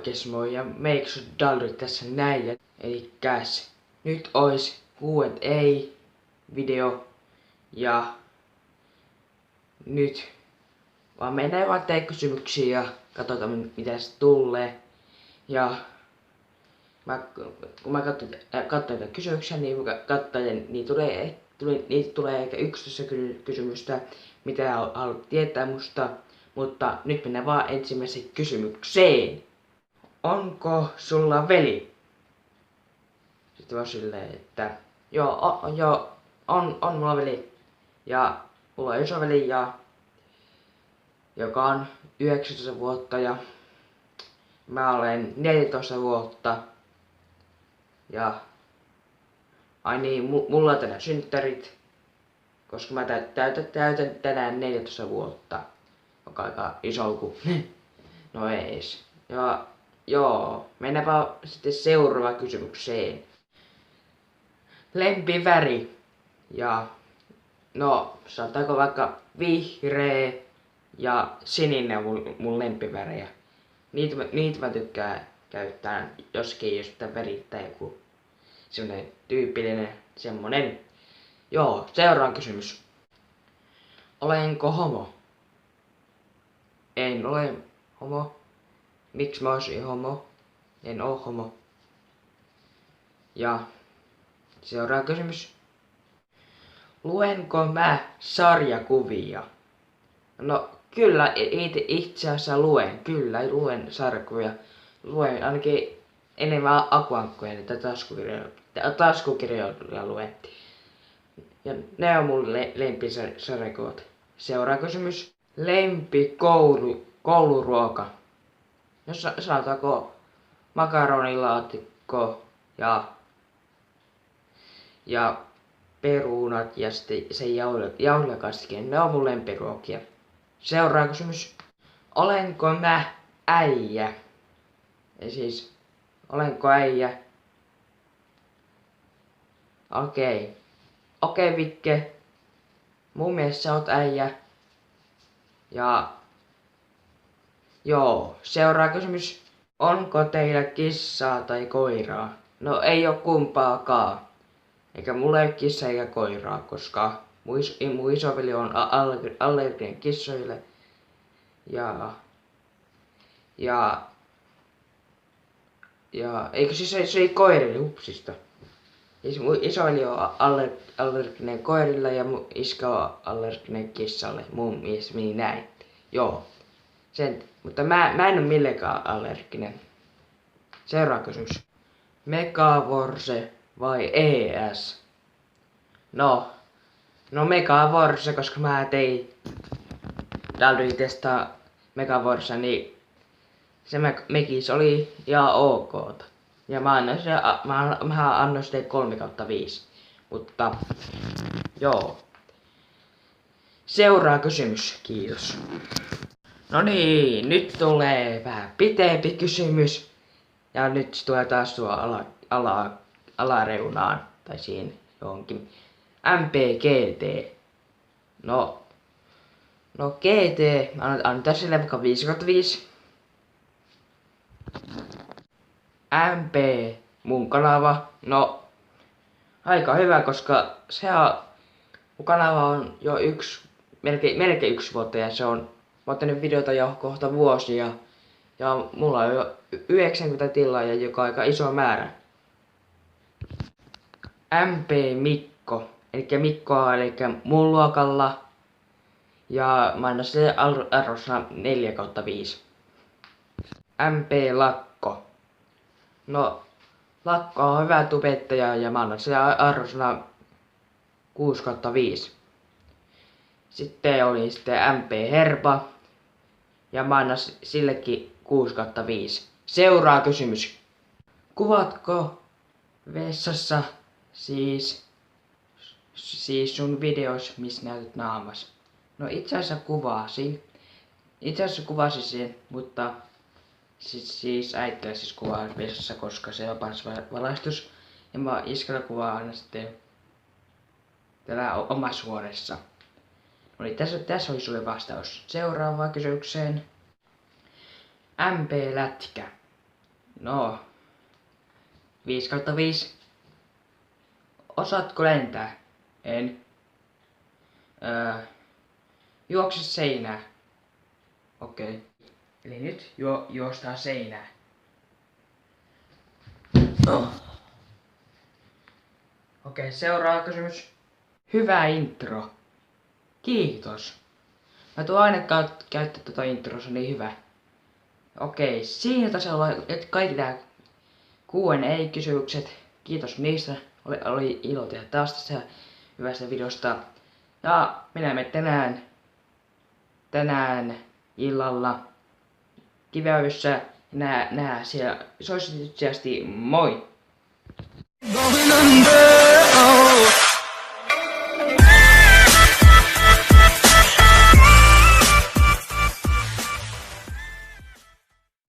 Moikkes moi ja meiks Dalry tässä näin. Elikkäs nyt ois Q&A video ja nyt vaan mennään vaan tee kysymyksiä ja katsotaan mitä se tulee. Ja kun mä katsoin näitä kysymyksiä, niin niitä tulee ehkä 11 kysymystä, mitä haluat tietää musta. Mutta nyt mennään vaan ensimmäiseen kysymykseen. Onko sulla veli? Sitten vaan silleen, että on mulla veli. Ja mulla on isoveli joka on 19 vuotta ja mä olen 14 vuotta. Ja ai niin, mulla on tänään synttärit, koska mä täytän tänään 14 vuotta. Joka aika iso luku. No ees. Ja joo, mennäänpä sitten seuraavaan kysymykseen. Lempiväri. Ja no, sanotaanko vaikka vihreä ja sininen on mun lempivärejä. Niitä mä tykkään käyttää joskin jos pitää värittää joku semmonen tyypillinen semmonen. Joo, seuraava kysymys. Olenko homo? En ole homo. Miksi mä olisin homo? En oo homo. Ja seuraava kysymys. Luenko mä sarjakuvia? No kyllä itse asiassa luen. Kyllä luen sarjakuvia. Luen ainakin enemmän akuankkoja tai taskukirjoja luen. Ja ne on mun lempisarjakuvat. Seuraava kysymys. Kouluruoka. Jos sanotaanko makaronilaatikko ja perunat ja sitten se jauhelakastike. Ne on mun lempiruokia. Seuraava kysymys. Olenko mä äijä? Ja siis, olenko äijä? Okei Vikke. Mun mielestä sä oot äijä. Ja joo, seuraava kysymys. Onko teillä kissaa tai koiraa? No ei oo kumpaakaan. Eikä mulla ei kissa eikä koiraa, koska mun isoveli on allerginen kissoille. Ja eikö siis se ei koirille hupsista. Mun isoveli on allerginen koirille ja mun iskä on allerginen kissalle. Mun mies meni näin. Joo. Mutta mä en oo millekään allerginen. Seuraava kysymys. Megavorse vai ES? No Megavorse, koska mä tein Dalrytesta Megavorse, niin se Megis oli ihan ok. Ja mä annoin sille 3/5. Mutta joo. Seuraava kysymys, kiitos. No niin, nyt tulee vähän pitempi kysymys. Ja nyt tulee taas tuo alareunaan, tai siihen johonkin. MPGT. No GT, annetaan sille vaikka 5/5. MP, mun kanava. No, aika hyvä, koska mun kanava on jo melkein 1 vuotta ja se on, mä oon tehnyt videota jo kohta vuosia. Ja mulla on jo 90 tilaajaa, joka on aika iso määrä. MP Mikko. Eli mun luokalla. Ja mä annan sille arvosana 4/5. MP Lakko. No, Lakko on hyvä tubettaja ja mä annan sille arvosana 6/5. Sitten oli MP Herpa. Ja mä annan sillekin 6/5. Seuraava kysymys. Kuvatko vessassa siis sun videos, missä näytät naamas? No itse asiassa kuvasin sen, mutta siis äitiä siis kuvaa vessassa, koska se on paras valaistus. Ja mä iskällä kuvaan aina sitten täällä omassa huoneessa. No niin, tässä oli sulle vastaus seuraavaan kysymykseen. MP-lätkä. No, 5/5. Osaatko lentää? En. Juokse seinää. Okei. Eli nyt juostaan seinää. Oh. Okei, seuraava kysymys. Hyvä intro. Kiitos. Mä tuon aina käyttää tota introa, se on niin hyvä. Okei, siinä tasolla kaikki tää Q&A-kysymykset. Kiitos niistä. Oli ilo tehdä taas tässä hyvästä videosta. Ja minä menen tänään illalla Kiväyssä. Nää siellä. Se olisi moi!